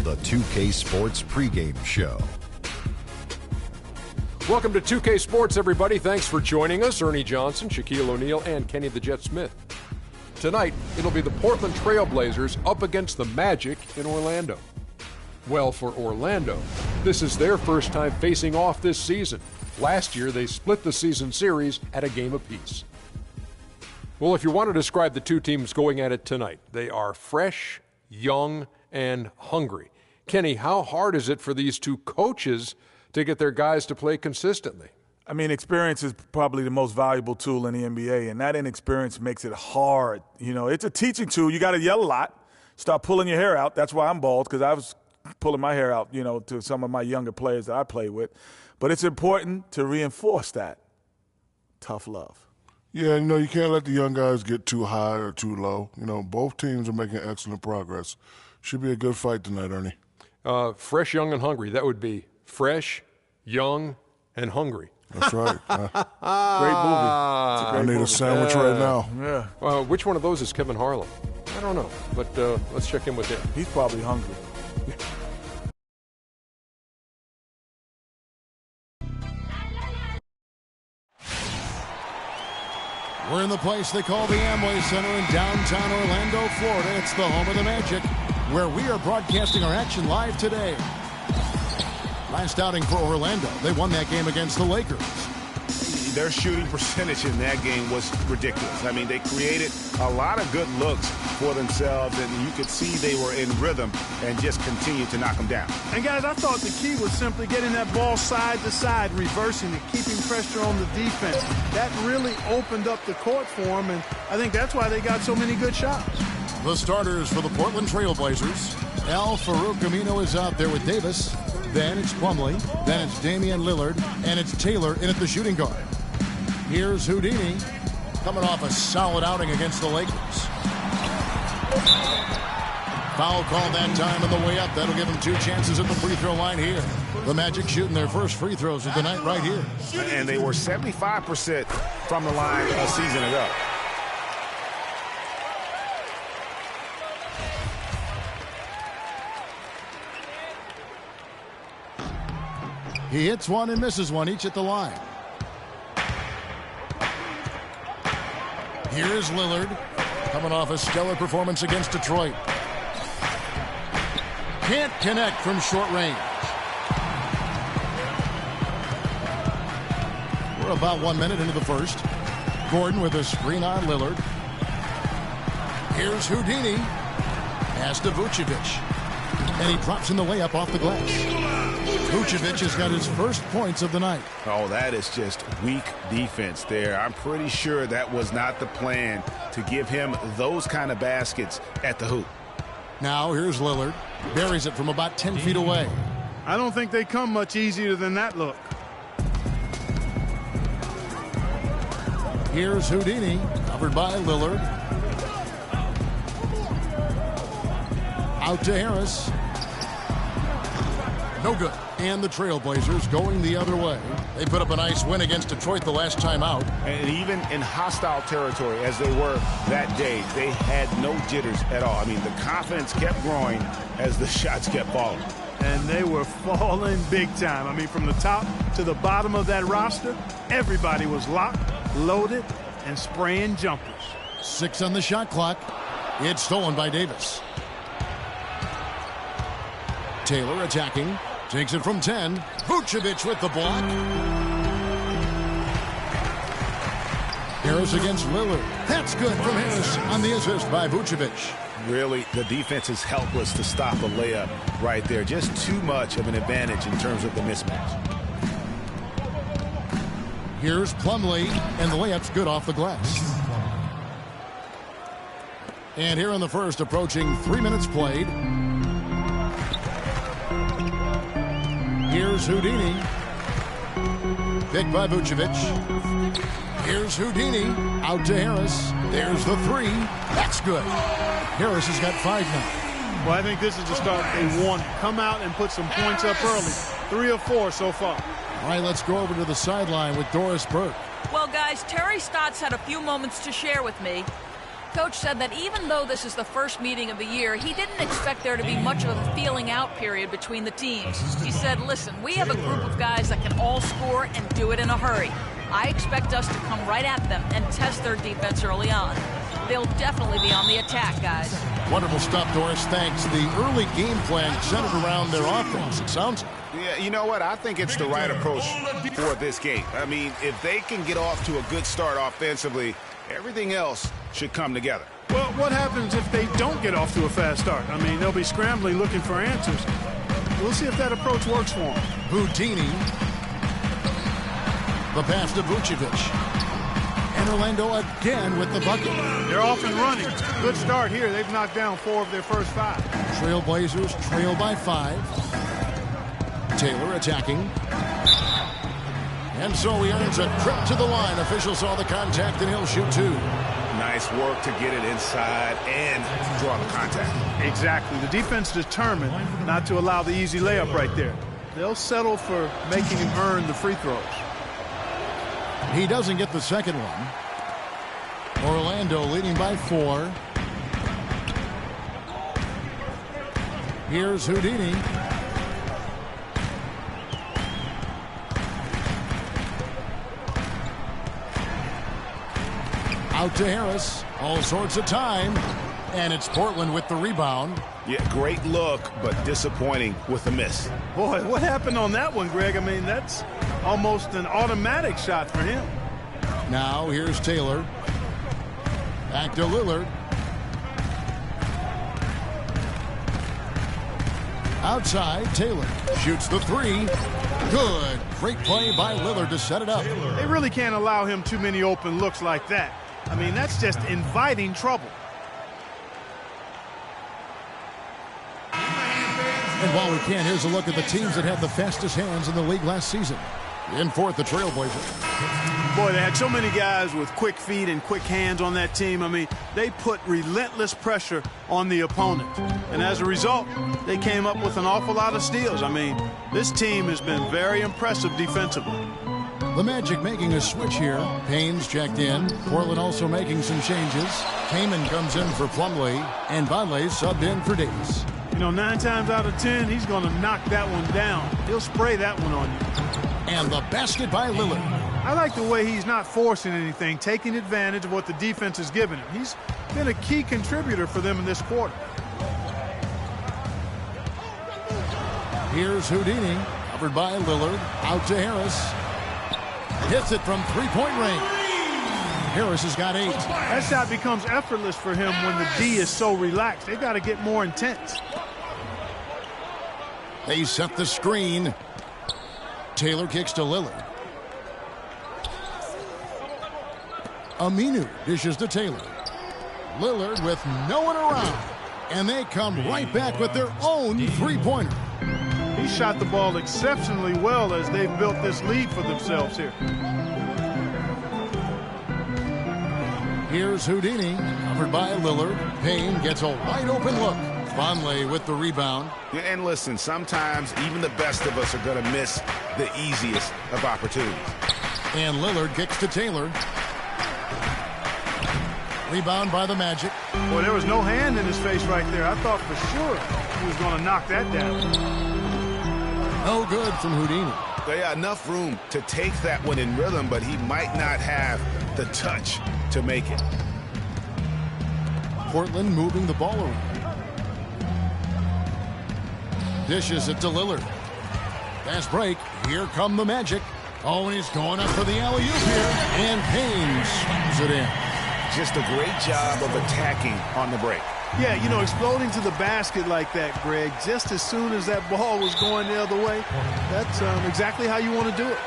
the 2K Sports pregame show. Welcome to 2K Sports, everybody. Thanks for joining us. Ernie Johnson, Shaquille O'Neal, and Kenny the Jet Smith. Tonight, it'll be the Portland Trail Blazers up against the Magic in Orlando. Well, for Orlando, this is their first time facing off this season. Last year, they split the season series at a game apiece. Well, if you want to describe the two teams going at it tonight, they are fresh, young, and hungry. Kenny, how hard is it for these two coaches to get their guys to play consistently? I mean, experience is probably the most valuable tool in the NBA, and that inexperience makes it hard. You know, it's a teaching tool. You got to yell a lot, start pulling your hair out. That's why I'm bald, because I was pulling my hair out, you know, to some of my younger players that I play with. But it's important to reinforce that. Tough love. Yeah, you know, you can't let the young guys get too high or too low. You know, both teams are making excellent progress. Should be a good fight tonight, Ernie. Fresh, young, and hungry. That would be fresh, young, and hungry. That's right. Great movie. It's a great I need movie. a sandwich right now. Yeah. Which one of those is Kevin Harlan? I don't know, but let's check in with him. He's probably hungry. We're in the place they call the Amway Center in downtown Orlando, Florida. It's the home of the Magic, where we are broadcasting our action live today. Last outing for Orlando, they won that game against the Lakers. Their shooting percentage in that game was ridiculous. I mean, they created a lot of good looks for themselves, and you could see they were in rhythm and just continued to knock them down. And, guys, I thought the key was simply getting that ball side to side, reversing it, keeping pressure on the defense. That really opened up the court for them, and I think that's why they got so many good shots. The starters for the Portland Trail Blazers. Al-Farouq Amino is out there with Davis. Then it's Plumlee. Then it's Damian Lillard. And it's Taylor in at the shooting guard. Here's Houdini coming off a solid outing against the Lakers. Foul called that time on the way up. That'll give him two chances at the free throw line here. The Magic shooting their first free throws of the night right here. And they were 75% from the line a season ago. He hits one and misses one, each at the line. Here's Lillard, coming off a stellar performance against Detroit. Can't connect from short range. We're about 1 minute into the first. Gordon with a screen on Lillard. Here's Houdini. Pass to Vucevic. And he drops in the layup off the glass. Vucevic has got his first points of the night. Oh, that is just weak defense there. I'm pretty sure that was not the plan to give him those kind of baskets at the hoop. Now here's Lillard. Buries it from about 10 feet away. I don't think they come much easier than that look. Here's Houdini, covered by Lillard. Out to Harris. No good. And the Trailblazers going the other way. They put up a nice win against Detroit the last time out. And even in hostile territory, as they were that day, they had no jitters at all. I mean, the confidence kept growing as the shots kept falling. And they were falling big time. I mean, from the top to the bottom of that roster, everybody was locked, loaded, and spraying jumpers. 6 on the shot clock. It's stolen by Davis. Taylor attacking. Takes it from 10. Vucevic with the block. Harris against Lillard. That's good from Harris on the assist by Vucevic. Really, the defense is helpless to stop a layup right there. Just too much of an advantage in terms of the mismatch. Here's Plumlee, and the layup's good off the glass. And here in the first, approaching 3 minutes played. Here's Houdini. Picked by Vucevic. Here's Houdini. Out to Harris. There's the three. That's good. Harris has got 5 now. Well, I think this is the start they want. Come out and put some points up early. 3 of 4 so far. All right, let's go over to the sideline with Doris Burke. Well, guys, Terry Stotts had a few moments to share with me. coach said that even though this is the first meeting of the year, he didn't expect there to be much of a feeling out period between the teams. He said, listen, we have a group of guys that can all score and do it in a hurry. I expect us to come right at them and test their defense early on. They'll definitely be on the attack, guys. Wonderful stuff, Doris. Thanks. The early game plan centered around their offense, it sounds like. Yeah, you know what? I think it's the right approach for this game. I mean, if they can get off to a good start offensively, everything else should come together. Well, what happens if they don't get off to a fast start? I mean, they'll be scrambling looking for answers. We'll see if that approach works for them. Houdini. The pass to Vucevic. And Orlando again with the bucket. They're off and running. Good start here. They've knocked down 4 of their first 5. Trailblazers trail by 5. Taylor attacking. And so he earns a trip to the line. Officials saw the contact and he'll shoot 2. Nice work to get it inside and draw the contact. Exactly. The defense determined not to allow the easy layup right there. They'll settle for making him earn the free throws. He doesn't get the second one. Orlando leading by 4. Here's Houdini. Out to Harris. All sorts of time. And it's Portland with the rebound. Yeah, great look, but disappointing with the miss. Boy, what happened on that one, Greg? I mean, that's almost an automatic shot for him. Now here's Taylor. Back to Lillard. Outside, Taylor shoots the 3. Good. Great play by Lillard to set it up. They really can't allow him too many open looks like that. I mean, that's just inviting trouble. And while we can, here's a look at the teams that had the fastest hands in the league last season. In fourth, the Trailblazers. Boy, they had so many guys with quick feet and quick hands on that team. I mean, they put relentless pressure on the opponent. And as a result, they came up with an awful lot of steals. I mean, this team has been very impressive defensively. The Magic making a switch here. Payne's checked in. Portland also making some changes. Kaman comes in for Plumlee. And Vonleh subbed in for Davis. You know, 9 times out of 10, he's going to knock that one down. He'll spray that one on you. And the basket by Lillard. I like the way he's not forcing anything, taking advantage of what the defense has given him. He's been a key contributor for them in this quarter. Here's Houdini, covered by Lillard, out to Harris. Hits it from three-point range. Harris has got 8. That shot becomes effortless for him when the D is so relaxed. They've got to get more intense. They set the screen. Taylor kicks to Lillard. Aminu dishes to Taylor. Lillard with no one around. And they come right back with their own three-pointer. He shot the ball exceptionally well as they've built this lead for themselves here. Here's Houdini, covered by Lillard. Payne gets a wide-open look. Vonleh with the rebound. And listen, sometimes even the best of us are going to miss the easiest of opportunities. And Lillard kicks to Taylor. Rebound by the Magic. Boy, there was no hand in his face right there. I thought for sure he was going to knock that down. No good from Houdini. They got enough room to take that one in rhythm, but he might not have the touch to make it. Portland moving the ball around. Dishes it to Lillard. Fast break. Here come the Magic. Oh, and he's going up for the alley-oop here. And Payne slams it in. Just a great job of attacking on the break. Yeah, you know, exploding to the basket like that, Greg, just as soon as that ball was going the other way, that's exactly how you want to do it.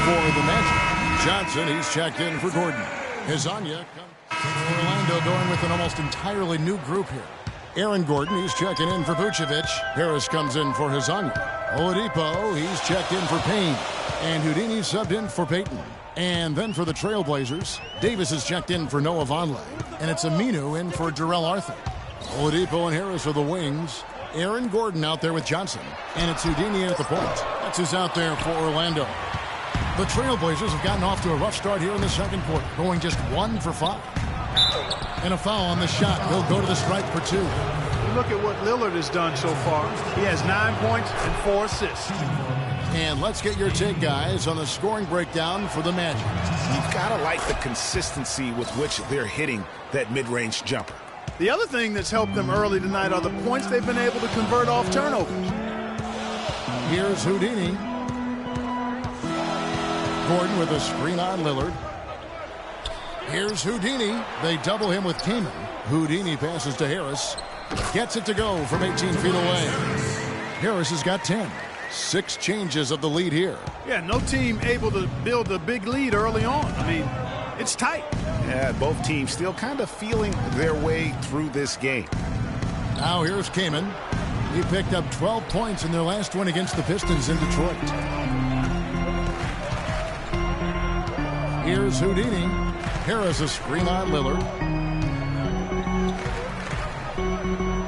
For the Magic, Johnson, he's checked in for Gordon. Hezonja comes. Orlando going with an almost entirely new group here. Aaron Gordon, he's checking in for Vucevic. Harris comes in for Hezonja. Oladipo, he's checked in for Payne. And Houdini subbed in for Payton. And then for the Trailblazers, Davis is checked in for Noah Vonleh. And it's Aminu in for Jarrell Arthur. Oladipo and Harris are the wings. Aaron Gordon out there with Johnson. And it's Houdini at the point. That's who's out there for Orlando. The Trailblazers have gotten off to a rough start here in the second quarter, going just 1 for 5. And a foul on the shot. He'll go to the stripe for 2. Look at what Lillard has done so far. He has 9 points and 4 assists. And let's get your take, guys, on the scoring breakdown for the Magic. You've got to like the consistency with which they're hitting that mid-range jumper. The other thing that's helped them early tonight are the points they've been able to convert off turnovers. Here's Houdini. Gordon with a screen on Lillard. Here's Houdini. They double him with Kaman. Houdini passes to Harris. Gets it to go from 18 feet away. Harris has got 10. 6 changes of the lead here. Yeah, no team able to build a big lead early on. I mean, it's tight. Yeah, both teams still kind of feeling their way through this game. Now here's Kaman. He picked up 12 points in their last win against the Pistons in Detroit. Here's Houdini. Harris a screen on Lillard.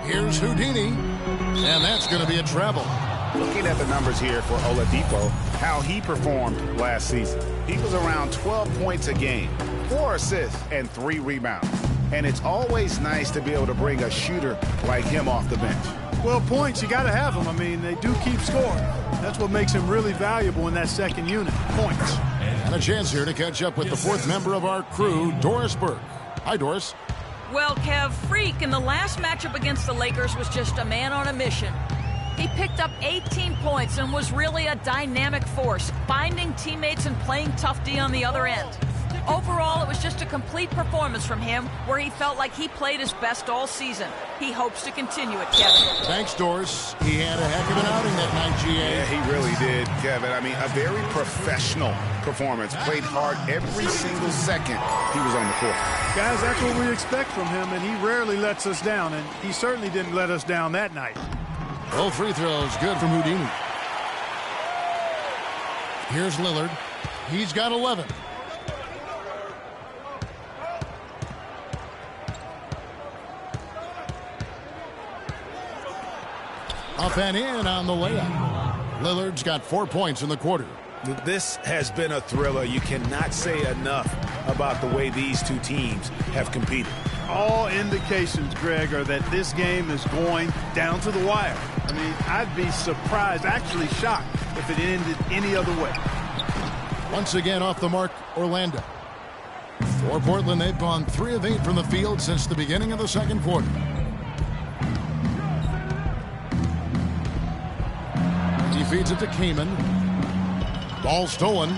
Here's Houdini. And that's going to be a travel. Looking at the numbers here for Oladipo, how he performed last season. He was around 12 points a game, 4 assists, and 3 rebounds. And it's always nice to be able to bring a shooter like him off the bench. Well, points, you got to have them. I mean, they do keep scoring. That's what makes him really valuable in that second unit, points. And a chance here to catch up with the 4th member of our crew, Doris Burke. Hi, Doris. Well, Kev, Freak in the last matchup against the Lakers was just a man on a mission. He picked up 18 points and was really a dynamic force, finding teammates and playing tough D on the other end. Overall, it was just a complete performance from him where he felt like he played his best all season. He hopes to continue it, Kevin. Thanks, Doris. He had a heck of an outing that night, GA. Yeah, he really did, Kevin. I mean, a very professional performance. Played hard every single second he was on the court. Guys, that's what we expect from him, and he rarely lets us down, and he certainly didn't let us down that night. Both free throws good from Houdini. Here's Lillard. He's got 11. Up and in on the layup. Lillard's got 4 points in the quarter. This has been a thriller. You cannot say enough about the way these two teams have competed. All indications, Greg, are that this game is going down to the wire. I mean, I'd be surprised, actually shocked, if it ended any other way. Once again off the mark, Orlando. For Portland, they've gone 3 of 8 from the field since the beginning of the second quarter. He feeds it to Kaman. Ball stolen.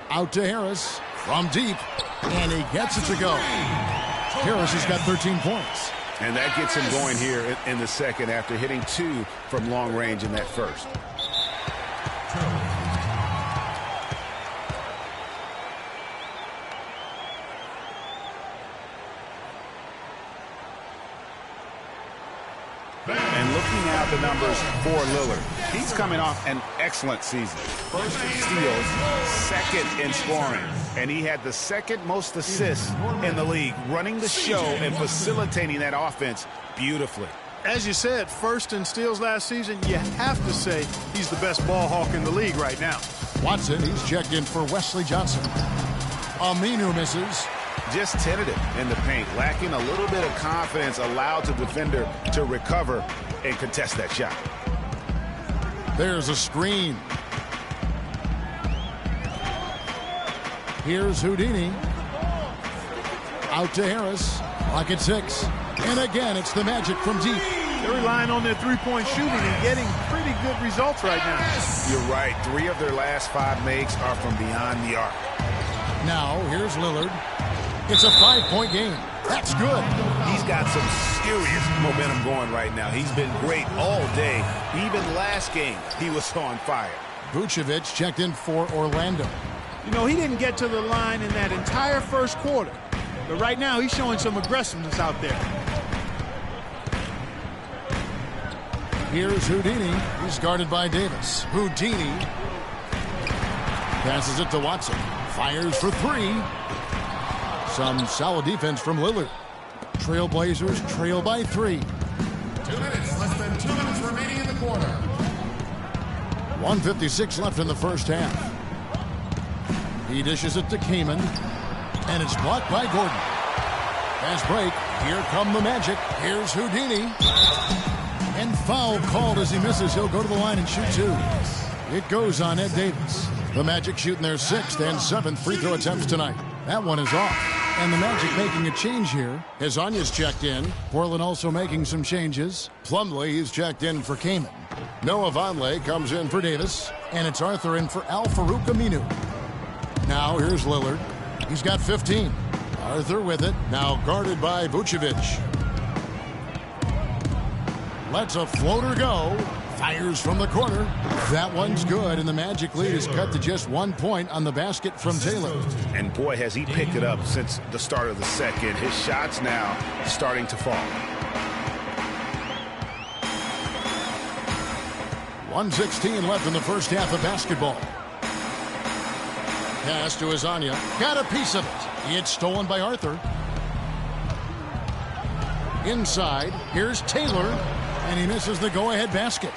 Out to Harris from deep, and he gets it to go. Harris has got 13 points. And that gets him going here in the second after hitting 2 from long range in that first. And looking at the numbers for Lillard, he's coming off an excellent season. First in steals, second in scoring, and he had the second most assists in the league, running the show and facilitating that offense beautifully. As you said, first in steals last season, you have to say he's the best ball hawk in the league right now. Watson, he's checked in for Wesley Johnson. Aminu misses. Just tentative in the paint, lacking a little bit of confidence, allowed the defender to recover and contest that shot. There's a screen. Here's Houdini. Out to Harris. Pocket 6. And again, it's the Magic from deep. They're relying on their three-point shooting and getting pretty good results right now. You're right. 3 of their last 5 makes are from beyond the arc. Now, here's Lillard. It's a 5-point game. That's good. He's got some serious momentum going right now. He's been great all day. Even last game, he was on fire. Vucevic checked in for Orlando. You know, he didn't get to the line in that entire first quarter. But right now, he's showing some aggressiveness out there. Here's Houdini. He's guarded by Davis. Houdini passes it to Watson. Fires for 3. Some solid defense from Lillard. Trailblazers trail by 3. 2 minutes, less than 2 minutes remaining in the quarter. 1:56 left in the first half. He dishes it to Kaman, and it's blocked by Gordon. Fast break. Here come the Magic. Here's Houdini. And foul called as he misses. He'll go to the line and shoot 2. It goes on Ed Davis. The Magic shooting their 6th and 7th free throw attempts tonight. That one is off. And the Magic making a change here. Hezonja's checked in. Portland also making some changes. Plumlee is checked in for Kaman. Noah Vonleh comes in for Davis. And it's Arthur in for Al-Farouq Aminu. Now here's Lillard. He's got 15. Arthur with it. Now guarded by Vucevic. Lets a floater go. Fires from the corner. That one's good, and the Magic lead is cut to just 1 point on the basket from Taylor. And boy, has he picked it up since the start of the second. His shots now starting to fall. 1:16 left in the first half of basketball. Pass to Hezonja. Got a piece of it. It's stolen by Arthur. Inside. Here's Taylor. And he misses the go-ahead basket.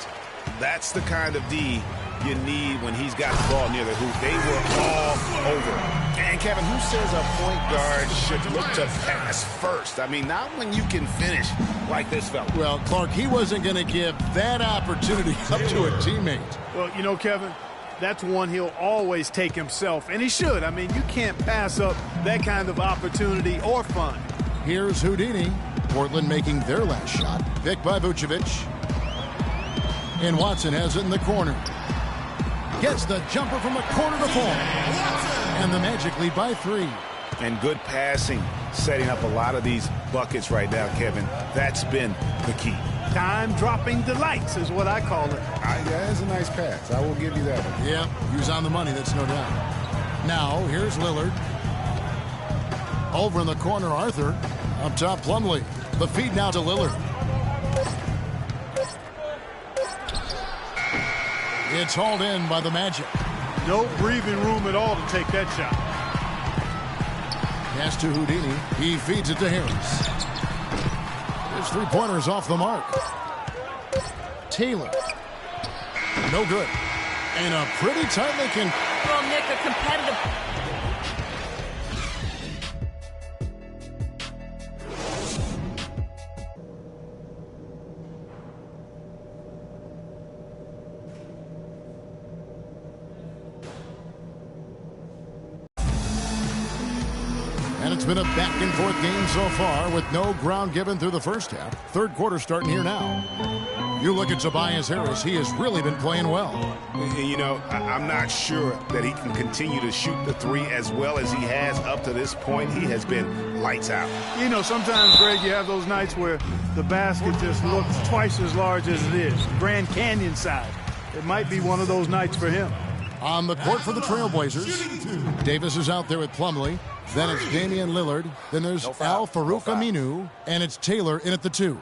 That's the kind of D you need when he's got the ball near the hoop. They were all over. And Kevin, who says a point guard should look to pass first? I mean, not when you can finish like this fella. Well, Clark, he wasn't going to give that opportunity up to a teammate. Well, you know, Kevin, that's one he'll always take himself, and he should. I mean, you can't pass up that kind of opportunity or fun. Here's Houdini. Portland making their last shot. Picked by Vucevic. And Watson has it in the corner. Gets the jumper from the corner to fall. And the Magic lead by 3. And good passing, setting up a lot of these buckets right now, Kevin. That's been the key. Time-dropping delights is what I call it. That's a nice pass. I will give you that one. Yeah, he was on the money, that's no doubt. Now, here's Lillard. Over in the corner, Arthur. Up top, Plumlee. The feed now to Lillard. It's hauled in by the Magic. No breathing room at all to take that shot. Pass to Houdini. He feeds it to Harris. His three-pointer's off the mark. Taylor. No good. And a pretty tightly can... Well, Nick, a competitive... And it's been a back-and-forth game so far with no ground given through the first half. Third quarter starting here now. You look at Tobias Harris, he has really been playing well. You know, I'm not sure that he can continue to shoot the 3 as well as he has up to this point. He has been lights out. You know, sometimes, Greg, you have those nights where the basket just looks twice as large as it is. Grand Canyon size. It might be one of those nights for him. On the court for the Trailblazers, Davis is out there with Plumlee. Then it's Damian Lillard. Then there's Al-Farouq Aminu. And it's Taylor in at the 2.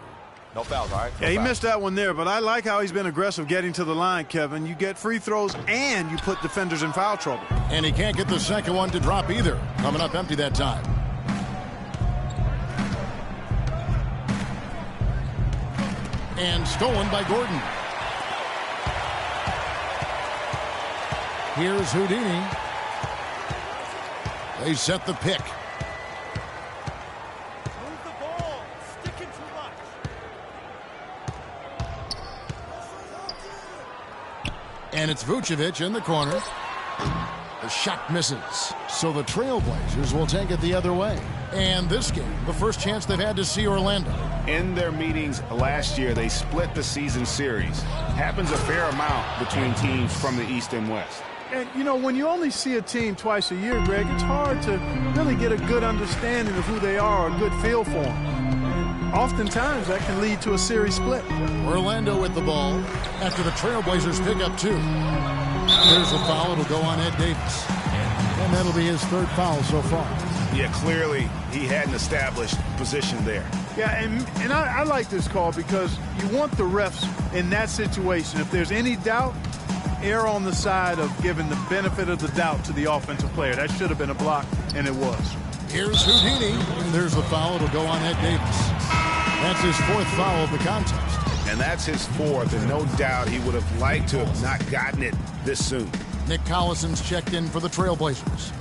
No fouls, all right? Yeah, he missed that one there, but I like how he's been aggressive getting to the line, Kevin. You get free throws and you put defenders in foul trouble. And he can't get the second one to drop either. Coming up empty that time. And stolen by Gordon. Here's Houdini. They set the pick. Move the ball. Sticking too much. And it's Vucevic in the corner. The shot misses. So the Trailblazers will take it the other way. And this game, the first chance they've had to see Orlando. In their meetings last year, they split the season series. Happens a fair amount between teams from the East and West. And, you know, when you only see a team twice a year, Greg, it's hard to really get a good understanding of who they are, a good feel for them. Oftentimes, that can lead to a series split. Orlando with the ball after the Trailblazers pick up 2. There's a foul. It'll go on Ed Davis. And that'll be his 3rd foul so far. Yeah, clearly he had an established position there. Yeah, and I like this call because you want the refs in that situation. If there's any doubt, err on the side of giving the benefit of the doubt to the offensive player. That should have been a block, and it was. Here's Houdini, and there's the foul. It'll go on Ed Davis. That's his 4th foul of the contest. And that's his 4th, and no doubt he would have liked to have not gotten it this soon. Nick Collison's checked in for the Trailblazers.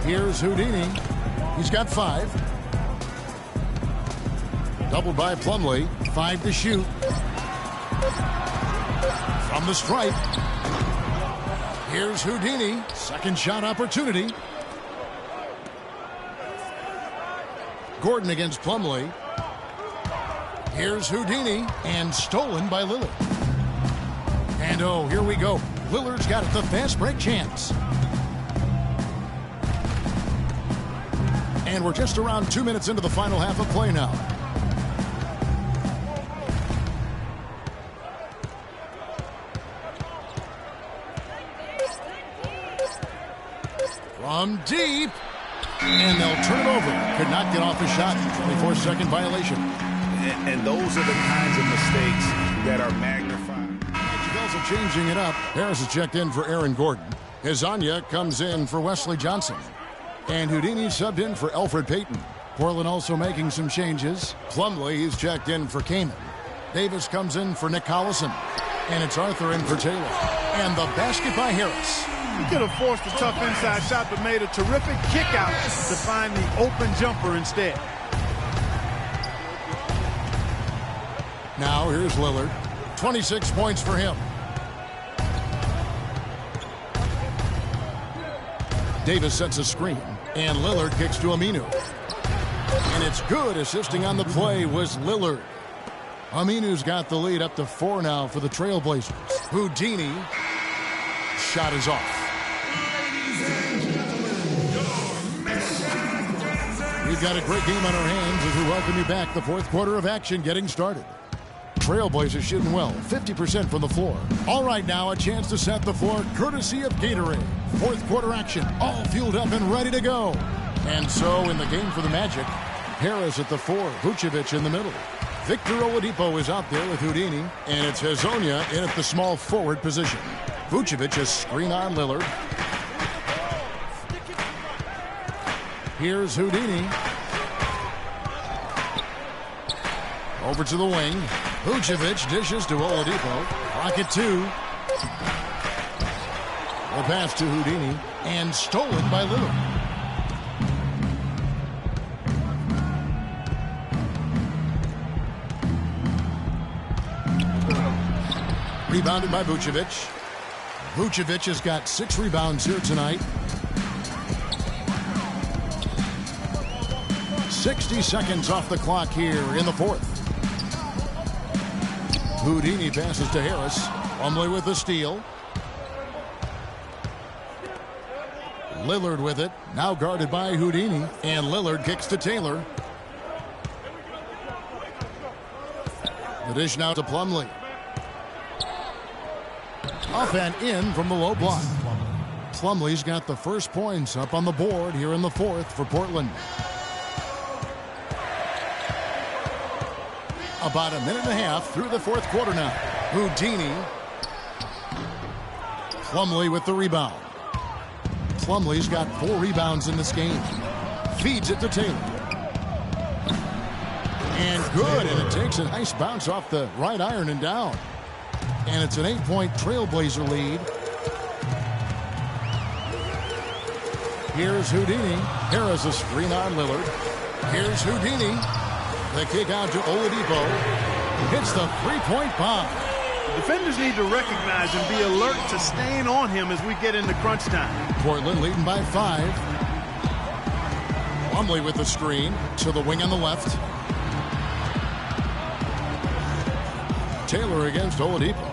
Here's Houdini. He's got 5. Doubled by Plumlee. 5 to shoot. From the stripe. Here's Houdini. Second shot opportunity. Gordon against Plumlee. Here's Houdini. And stolen by Lillard. And oh, here we go. Lillard's got the fast break chance. And we're just around 2 minutes into the final half of play now. From deep. And they'll turn it over. Could not get off the shot. 24-second violation. And those are the kinds of mistakes that are magnified. He's also changing it up. Harris is checked in for Aaron Gordon. Hezonja comes in for Wesley Johnson. And Houdini subbed in for Elfrid Payton. Portland also making some changes. Plumlee is checked in for Kaman. Davis comes in for Nick Collison. And it's Arthur in for Taylor. And the basket by Harris. He could have forced a tough inside shot, but made a terrific kick out to find the open jumper instead. Now here's Lillard. 26 points for him. Davis sets a screen, and Lillard kicks to Aminu. And it's good. Assisting on the play was Lillard. Aminu's got the lead up to 4 now for the Trailblazers. Houdini. Shot is off. We've got a great game on our hands as we welcome you back. The 4th quarter of action getting started. Trailblazers shooting well, 50% from the floor. All right, now a chance to set the floor courtesy of Gatorade. 4th quarter action, all fueled up and ready to go. And so in the game for the Magic, Harris at the 4, Vucevic in the middle. Victor Oladipo is out there with Houdini, and it's Hezonja in at the small forward position. Vucevic is screen on Lillard. Here's Houdini. Over to the wing. Vucevic dishes to Oladipo. Rocket 2. The pass to Houdini. And stolen by Lillard. Rebounded by Vucevic. Vucevic has got 6 rebounds here tonight. 60 seconds off the clock here in the 4th. Houdini passes to Harris. Plumlee with the steal. Lillard with it. Now guarded by Houdini. And Lillard kicks to Taylor. The dish now to Plumlee. Off and in from the low block. Plumlee's got the first points up on the board here in the 4th for Portland. About a minute and a half through the 4th quarter now. Houdini. Plumlee with the rebound. Plumlee's got 4 rebounds in this game. Feeds it to Taylor. And good, and it takes a nice bounce off the right iron and down. And it's an 8-point Trailblazer lead. Here's Houdini. Harris a screen on Lillard. Here's Houdini. The kick out to Oladipo. Hits the 3-point bomb. Defenders need to recognize and be alert to staying on him as we get into crunch time. Portland leading by 5. Plumlee with the screen to the wing on the left. Taylor against Oladipo.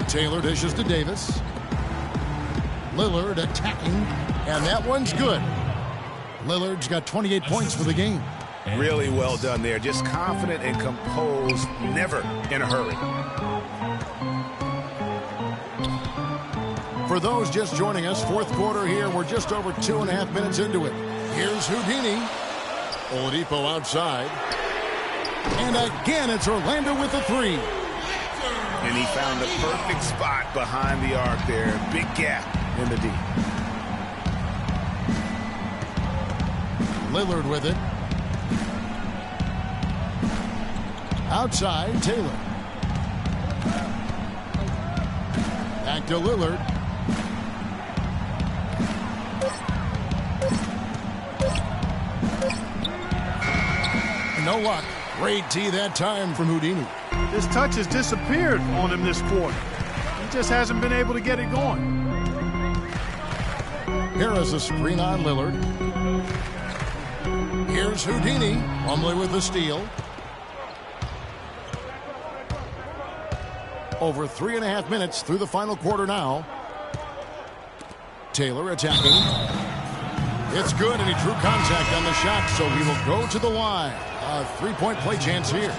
Taylor dishes to Davis. Lillard attacking, and that one's good. Lillard's got 28 points for the game. Really well done there. Just confident and composed, never in a hurry. For those just joining us, 4th quarter here. We're just over 2.5 minutes into it. Here's Houdini. Oladipo outside. And again, it's Orlando with the 3. And he found the perfect spot behind the arc there. Big gap in the D. Lillard with it. Outside, Taylor. Back to Lillard. No luck. Great tee that time from Houdini. His touch has disappeared on him this quarter. He just hasn't been able to get it going. Here is a screen on Lillard. Here's Houdini, Plumlee with the steal. Over 3.5 minutes through the final quarter now. Taylor attacking. It's good, and he drew contact on the shot, so he will go to the line. A three-point play chance here.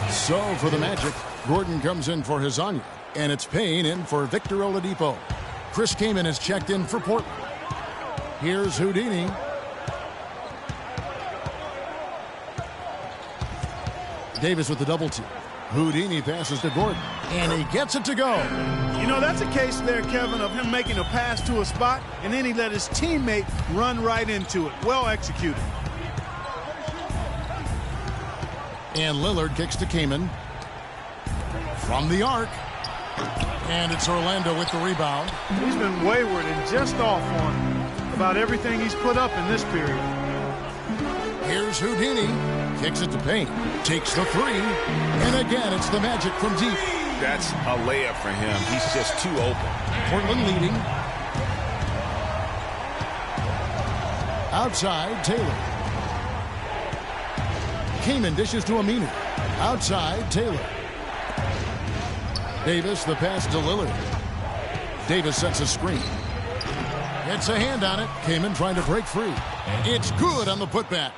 So for the Magic, Gordon comes in for Hezonja, and it's Payne in for Victor Oladipo. Chris Kaman is checked in for Portland. Here's Houdini. Davis with the double team. Houdini passes to Gordon, and he gets it to go. You know, that's a case there, Kevin, of him making a pass to a spot, and then he let his teammate run right into it. Well executed. And Lillard kicks to Kaman. From the arc. And it's Orlando with the rebound. He's been wayward and just off on about everything he's put up in this period. Here's Houdini. Kicks it to Payne. Takes the three. And again, it's the Magic from deep. That's a layup for him. He's just too open. Portland leading. Outside, Taylor. Kaman dishes to Aminu. Outside, Taylor. Davis, the pass to Lillard. Davis sets a screen. Gets a hand on it. Kaman trying to break free. It's good on the putback.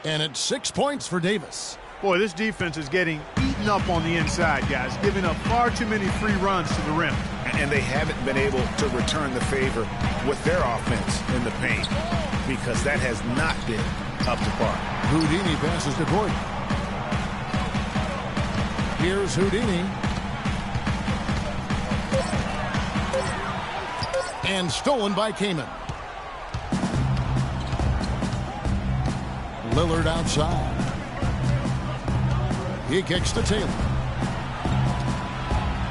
And it's 6 points for Davis. Boy, this defense is getting eaten up on the inside, guys, giving up far too many free runs to the rim. And they haven't been able to return the favor with their offense in the paint because that has not been up to par. Houdini passes to Gordon. Here's Houdini. And stolen by Kaman. Lillard outside. He kicks to Taylor.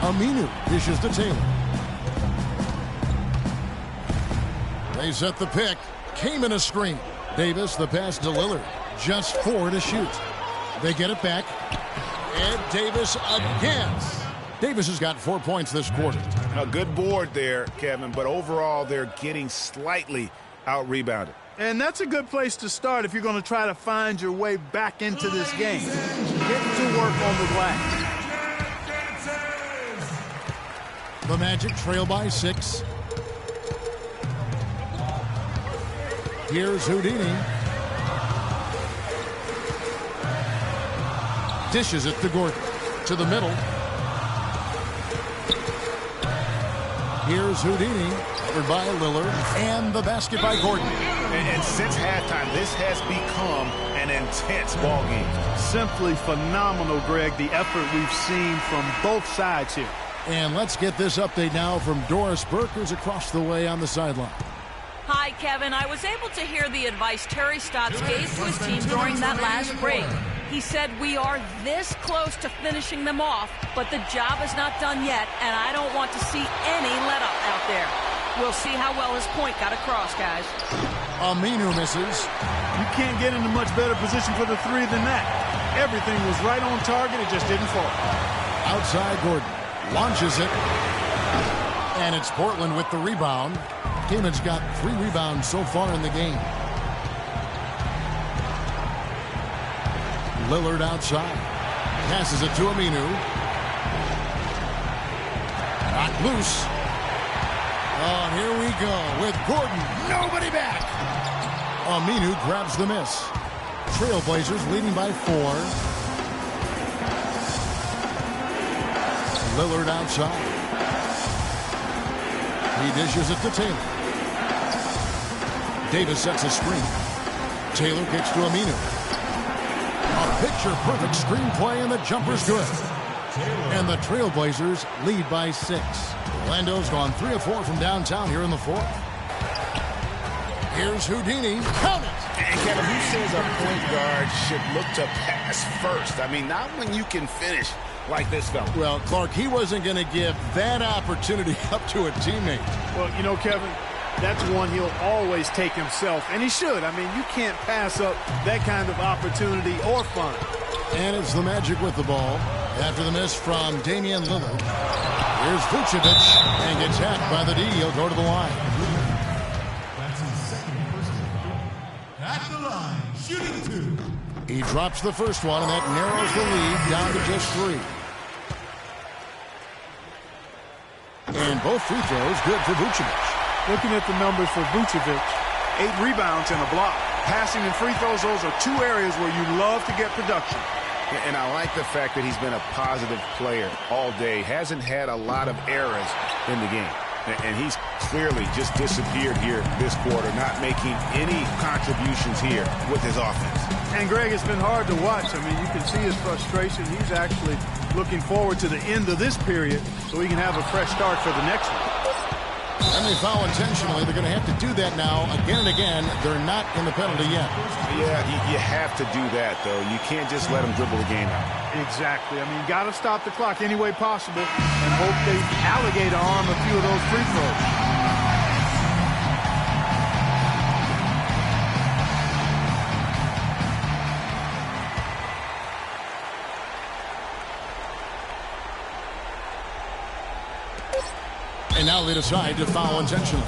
Aminu dishes to Taylor. They set the pick. Kaman a screen. Davis the pass to Lillard. Just 4 to shoot. They get it back. And Davis again. Davis has got 4 points this quarter. A good board there, Kevin, but overall they're getting slightly out-rebounded. And that's a good place to start if you're going to try to find your way back into this game. Get to work on the glass. The Magic trail by 6. Here's Houdini. Dishes it to Gordon. To the middle. Here's Houdini. Covered by Lillard. And the basket by Gordon. And since halftime, this has become an intense ball game. Simply phenomenal, Greg, the effort we've seen from both sides here. And let's get this update now from Doris Burke, who's across the way on the sideline. Hi, Kevin. I was able to hear the advice Terry Stotts gave to his team during that last break. He said, we are this close to finishing them off, but the job is not done yet, and I don't want to see any let-up out there. We'll see how well his point got across, guys. Aminu misses. You can't get into much better position for the three than that. Everything was right on target. It just didn't fall. Outside Gordon. Launches it. And it's Portland with the rebound. Kaman's got 3 rebounds so far in the game. Lillard outside. Passes it to Aminu. Knocked loose. Oh, here we go with Gordon. Nobody back. Aminu grabs the miss. Trailblazers leading by 4. Lillard outside. He dishes it to Taylor. Davis sets a screen. Taylor kicks to Aminu. A picture-perfect screenplay, and the jumper's good. And the Trailblazers lead by 6. Orlando's gone 3 of 4 from downtown here in the fourth. Here's Houdini. Count it! And Kevin, who says a point guard should look to pass first? I mean, not when you can finish like this fella. Well, Clark, he wasn't going to give that opportunity up to a teammate. Well, you know, Kevin, that's one he'll always take himself, and he should. I mean, you can't pass up that kind of opportunity or fun. And it's the Magic with the ball after the miss from Damian Lillard. Here's Vucevic, and gets hacked by the D. He'll go to the line. That's his second personal. At the line, shooting 2. He drops the first one, and that narrows the lead down to just 3. And both free throws good for Vucevic. Looking at the numbers for Vucevic, 8 rebounds and a block. Passing and free throws, those are 2 areas where you love to get production. And I like the fact that he's been a positive player all day. Hasn't had a lot of errors in the game. And he's clearly just disappeared here this quarter, not making any contributions here with his offense. And, Greg, it's been hard to watch. I mean, you can see his frustration. He's actually looking forward to the end of this period so he can have a fresh start for the next one. And they foul intentionally. They're going to have to do that now again and again. They're not in the penalty yet. Yeah, you have to do that, though. You can't just let them dribble the game out. Exactly. I mean, got to stop the clock any way possible and hope they alligator arm a few of those free throws. And now they decide to foul intentionally.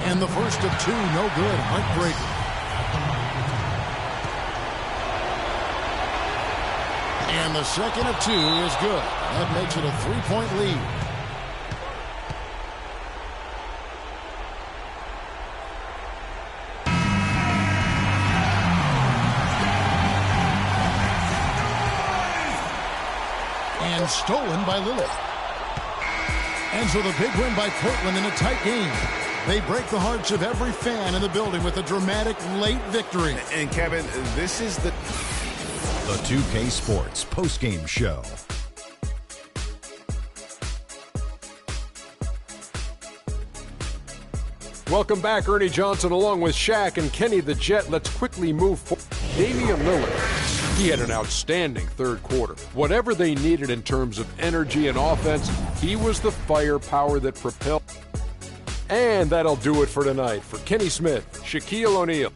And the first of 2, no good. Heartbreaker. And the second of 2 is good. That makes it a 3-point lead. And stolen by Lillard. And so the big win by Portland in a tight game. They break the hearts of every fan in the building with a dramatic late victory. And Kevin, this is the 2K Sports postgame show. Welcome back, Ernie Johnson, along with Shaq and Kenny the Jet. Let's quickly move forward. Damian Lillard, he had an outstanding third quarter. Whatever they needed in terms of energy and offense, he was the firepower that propelled. And that'll do it for tonight. For Kenny Smith, Shaquille O'Neal,